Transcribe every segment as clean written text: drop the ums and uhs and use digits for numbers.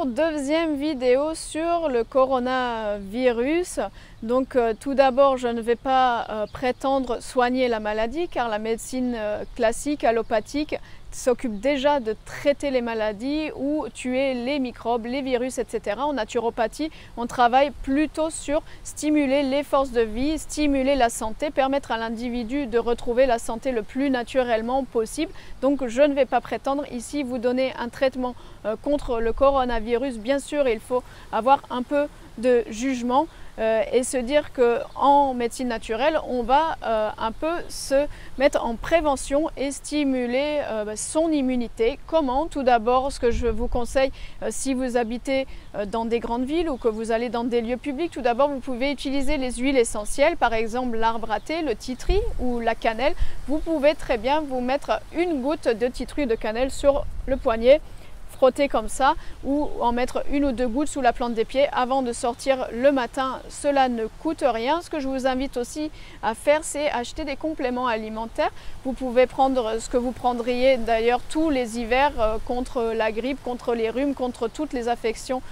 Bonjour, deuxième vidéo sur le coronavirus. Donc tout d'abord, je ne vais pas prétendre soigner la maladie car la médecine classique, allopathique, s'occupe déjà de traiter les maladies ou tuer les microbes, les virus, etc. En naturopathie, on travaille plutôt sur stimuler les forces de vie, stimuler la santé, permettre à l'individu de retrouver la santé le plus naturellement possible. Donc je ne vais pas prétendre ici vous donner un traitement contre le coronavirus. Bien sûr, il faut avoir un peu de jugement et se dire qu'en médecine naturelle, on va un peu se mettre en prévention et stimuler son immunité. Comment? Tout d'abord, ce que je vous conseille, si vous habitez dans des grandes villes ou que vous allez dans des lieux publics, tout d'abord, vous pouvez utiliser les huiles essentielles, par exemple l'arbre à thé, le titri ou la cannelle. Vous pouvez très bien vous mettre une goutte de titri ou de cannelle sur le poignet, frotter comme ça ou en mettre une ou deux gouttes sous la plante des pieds avant de sortir le matin. Cela ne coûte rien. Ce que je vous invite aussi à faire, c'est acheter des compléments alimentaires. Vous pouvez prendre ce que vous prendriez d'ailleurs tous les hivers contre la grippe, contre les rhumes, contre toutes les affections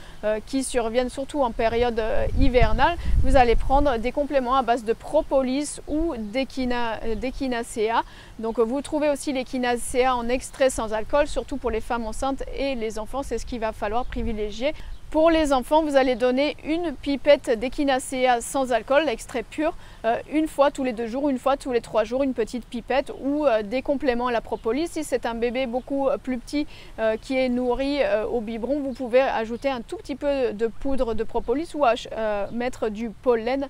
qui surviennent surtout en période hivernale. Vous allez prendre des compléments à base de propolis ou d'échinacea. Donc vous trouvez aussi l'échinacea en extrait sans alcool, surtout pour les femmes enceintes et les enfants, c'est ce qu'il va falloir privilégier. Pour les enfants, vous allez donner une pipette d'échinacea sans alcool, extrait pur, une fois tous les 2 jours, une fois tous les 3 jours, une petite pipette ou des compléments à la propolis. Si c'est un bébé beaucoup plus petit qui est nourri au biberon, vous pouvez ajouter un tout petit peu de poudre de propolis ou mettre du pollen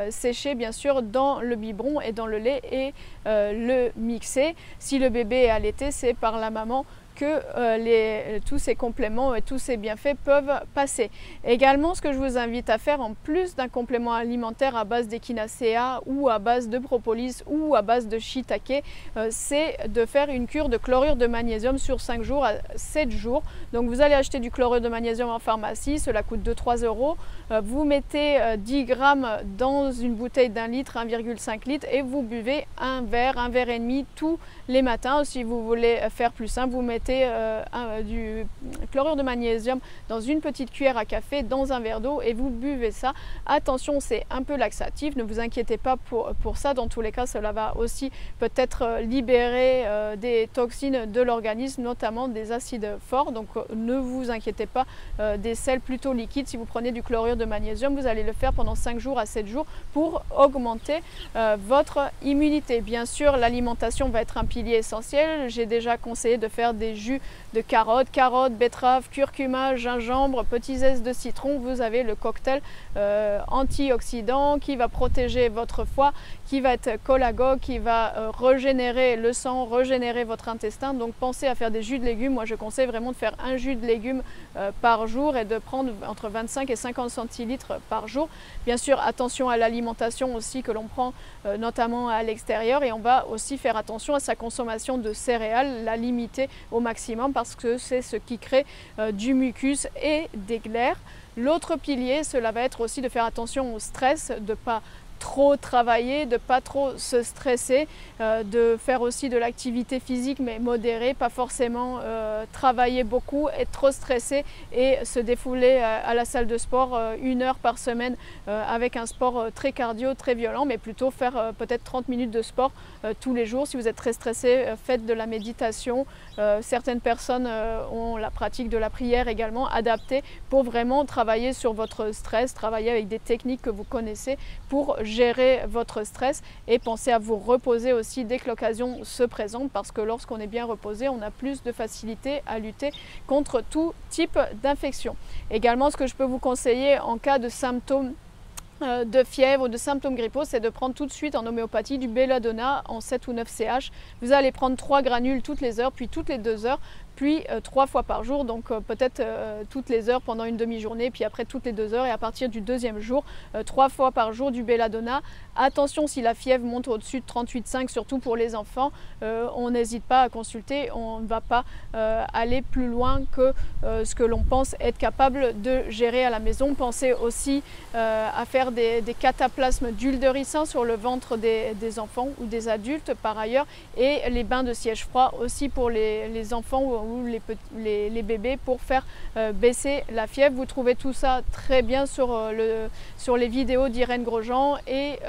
séché bien sûr dans le biberon et dans le lait et le mixer. Si le bébé est allaité, c'est par la maman que tous ces compléments et tous ces bienfaits peuvent passer. Également, ce que je vous invite à faire en plus d'un complément alimentaire à base d'échinacea ou à base de propolis ou à base de shiitake, c'est de faire une cure de chlorure de magnésium sur 5 jours à 7 jours. Donc vous allez acheter du chlorure de magnésium en pharmacie, cela coûte 2-3 euros. Vous mettez 10 grammes dans une bouteille d'1 litre, 1,5 litre et vous buvez un verre et demi tous les matins. Si vous voulez faire plus simple, vous mettez du chlorure de magnésium dans une petite cuillère à café dans un verre d'eau et vous buvez ça. Attention, c'est un peu laxatif, ne vous inquiétez pas pour ça. Dans tous les cas, cela va aussi peut-être libérer des toxines de l'organisme, notamment des acides forts. Donc ne vous inquiétez pas des sels plutôt liquides. Si vous prenez du chlorure de magnésium, vous allez le faire pendant 5 jours à 7 jours pour augmenter votre immunité. Bien sûr, l'alimentation va être un pilier essentiel. J'ai déjà conseillé de faire des jus de carottes, betterave, curcuma, gingembre, petits zestes de citron. Vous avez le cocktail antioxydant qui va protéger votre foie, qui va être cholagogue, qui va régénérer le sang, régénérer votre intestin. Donc pensez à faire des jus de légumes. Moi je conseille vraiment de faire un jus de légumes par jour et de prendre entre 25 et 50 centilitres par jour. Bien sûr, attention à l'alimentation aussi que l'on prend notamment à l'extérieur, et on va aussi faire attention à sa consommation de céréales, la limiter au maximum parce que c'est ce qui crée du mucus et des glaires. L'autre pilier, cela va être aussi de faire attention au stress, de ne pas trop travailler, de ne pas trop se stresser, de faire aussi de l'activité physique mais modérée, pas forcément travailler beaucoup, être trop stressé et se défouler à la salle de sport 1 heure par semaine avec un sport très cardio, très violent, mais plutôt faire peut-être 30 minutes de sport tous les jours. Si vous êtes très stressé, faites de la méditation. Certaines personnes ont la pratique de la prière également adaptée pour vraiment travailler sur votre stress, travailler avec des techniques que vous connaissez pour gérer votre stress, et pensez à vous reposer aussi dès que l'occasion se présente parce que lorsqu'on est bien reposé, on a plus de facilité à lutter contre tout type d'infection. Également, ce que je peux vous conseiller en cas de symptômes de fièvre ou de symptômes grippaux, c'est de prendre tout de suite en homéopathie du belladonna en 7 ou 9 CH. Vous allez prendre 3 granules toutes les heures, puis toutes les 2 heures, puis 3 fois par jour, donc peut-être toutes les heures pendant une demi-journée, puis après toutes les 2 heures, et à partir du 2e jour, 3 fois par jour du belladonna. Attention, si la fièvre monte au-dessus de 38,5, surtout pour les enfants, on n'hésite pas à consulter, on ne va pas aller plus loin que ce que l'on pense être capable de gérer à la maison. Pensez aussi à faire des cataplasmes d'huile de ricin sur le ventre des enfants ou des adultes par ailleurs, et les bains de siège froid aussi pour les enfants ou les bébés pour faire baisser la fièvre. Vous trouvez tout ça très bien sur les vidéos d'Irène Grosjean et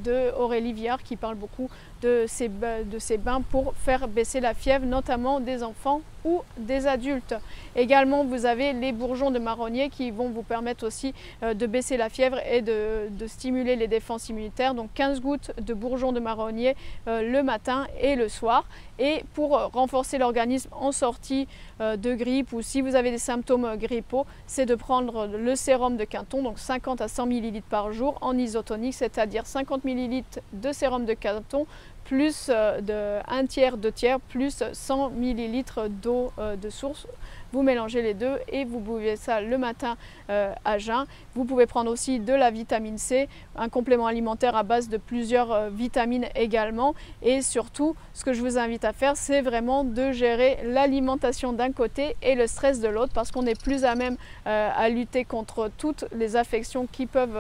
de Aurélie Viard qui parle beaucoup de ces bains pour faire baisser la fièvre, notamment des enfants ou des adultes. Également, vous avez les bourgeons de marronnier qui vont vous permettre aussi de baisser la fièvre et de stimuler les défenses immunitaires. Donc 15 gouttes de bourgeons de marronnier le matin et le soir. Et pour renforcer l'organisme en sortie de grippe ou si vous avez des symptômes grippaux, c'est de prendre le sérum de Quinton, donc 50 à 100 ml par jour en isotonique, c'est-à-dire 50 ml de sérum de Quinton plus un tiers, 2 tiers, plus 100 ml d'eau de source. Vous mélangez les deux et vous buvez ça le matin à jeun. Vous pouvez prendre aussi de la vitamine C, un complément alimentaire à base de plusieurs vitamines également. Et surtout, ce que je vous invite à faire, c'est vraiment de gérer l'alimentation d'un côté et le stress de l'autre, parce qu'on est plus à même à lutter contre toutes les affections qui peuvent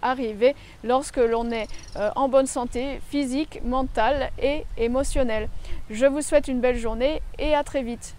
arriver lorsque l'on est en bonne santé physique, mentale et émotionnelle. Je vous souhaite une belle journée et à très vite.